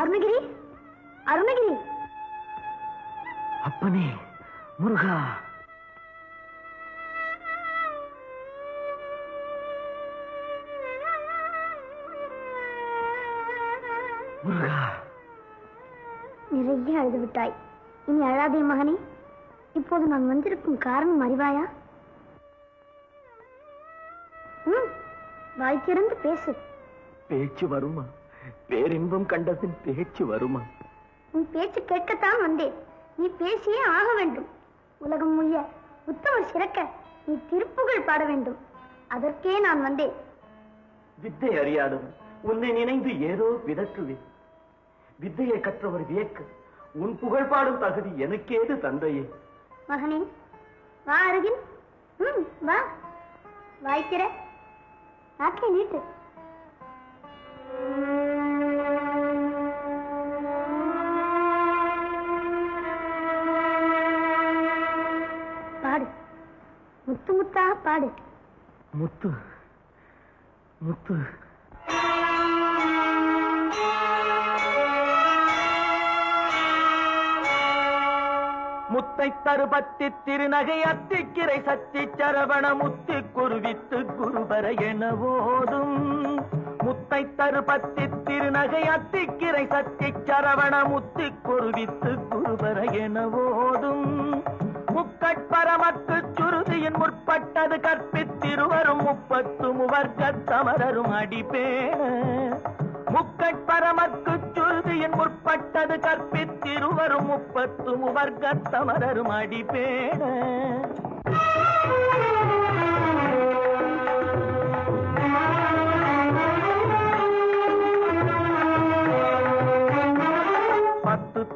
அருணகிரி, அருணகிரி. அப்பனே முருகா. முருகா. நிறைய அழுது விட்டாய். இனி அழாதே மகனே. இப்போது நான் வந்திருக்கும் காரணம் அறிவாயா? வாய் திறந்து பேசு. பேச்சு வருமா? பேரின்பம் கண்டதின் பேச்சு வருமா? உன் பேச்சு கேட்கத்தான் வந்தேன். நீ பேசியே ஆக வேண்டும். உலகம் முய்ய உத்தமர் சிறக்க நீ திருப்புகழ் பாட வேண்டும். அதற்கே நான் வந்தேன். வித்தை அறியாதவன் உன்னை நினைந்து ஏதோ விதற்றுவேன். வித்தையை கற்றவர் வியக்க உன் புகழ் பாடும் தகுதி எனக்கேது தந்தையே. மகனே வா அருகில். வா. வாய்க்கிற நாக்கை நீட்டு. பாடு. முத்து முத்தா பாடு. முத்து முத்து. முத்தை தருபத்தி திருநகை அத்திக்கிரை சத்தி சரவண முத்தி குருவித்து குருபர என ஓதும். முத்தை தருபத்தி திருநகை அத்திக்கிரை சத்தி சரவண முத்தி குருவித்து குருபர என ஓதும். முக்கட்பரமக்கு சுருதியின் முற்பட்டது கற்பித்திருவரும் 30 முவர்க்கத் தமரரும் அடிப்பேன. முக்கட்பரமக்கு சுருதியின் முற்பட்டது கற்பித்திருவரும் 30 முவர்க்கத் தமரரும் அடிப்பேன.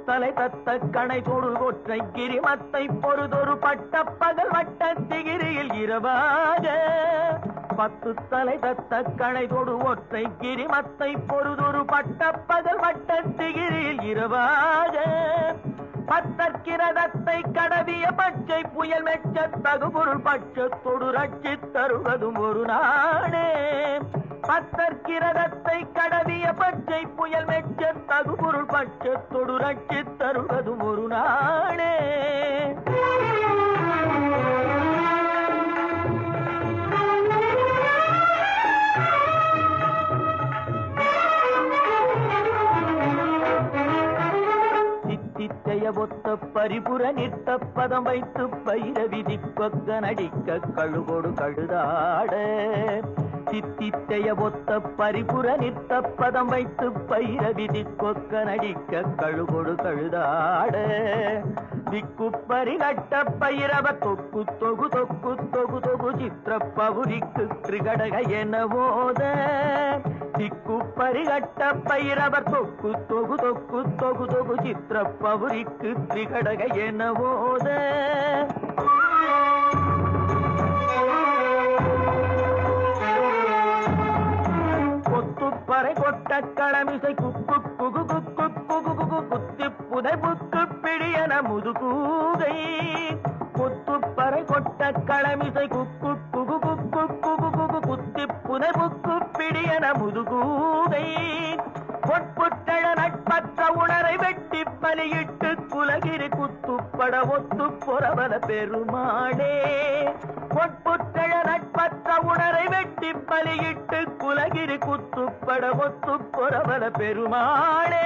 தலை தத்த கணை தொடு ஒற்றை கிரிமத்தை பொறுதொரு பட்ட பகல் வட்ட திகிரியில் இரவாக. 10 தலை தத்த கணை தொடு ஒற்றை கிரிமத்தை பொறுதொரு பட்ட பகல் வட்ட திகிரியில் இரவாக. பத்தற்கிரதத்தை கடவிய பச்சை புயல் மெச்ச தகுபொருள் பட்சத்தொடு ரட்சி தருவதும் ஒரு நாடே. பத்தற்கிரதத்தை கடவிய பச்சை புயல் மெச்ச தகுபொருள் பட்சத்தொடு ரட்சி தருவதும் ஒரு நாடே. சித்தித்தைய ஒத்த பரிபுர நிற்க பதம் வைத்து பைரவி திக்கொக்க நடிக்க கழுகொடு கழுதாட. சித்தித்தைய ஒத்த பரிபுர நிற்க பதம் வைத்து பைரவி திக்கொக்க நடிக்க கழுகொடு கழுதாட. திக்கு பரிகட்ட பைரவ தொக்கு தொகு தொக்கு தொகு தொகு சித்திர பவுரிக்கு திரிகடக என ஓத. திக்கு பரிகட்ட பைரவர் தொக்கு தொகு தொக்கு தொகு தொகு சித்திர பவுரிக்கு திரிகடக என ஓத. கொத்துப்பறை கொட்ட களமிசை குக்கு குகு குக்கு குகு குகு குத்தி புதை புக்கு பிடியன முதுகூகை. கொத்துப்பறை கொட்ட களமிசை குக்கு குகு குக்கு குகு குகு குத்தி புதை புக்கு பிடியன முதுகூகை. பொற்புட்டழ நட்பற்ற உணரை வெட்டி பலியிட்டு குலகிரி குத்துப்பட ஒத்து பொறவல பெருமாளே. பொற்புட்டழ நட்பற்ற உணரை வெட்டி பலியிட்டு குலகிரி குத்துப்பட ஒத்து பொறவல பெருமாளே.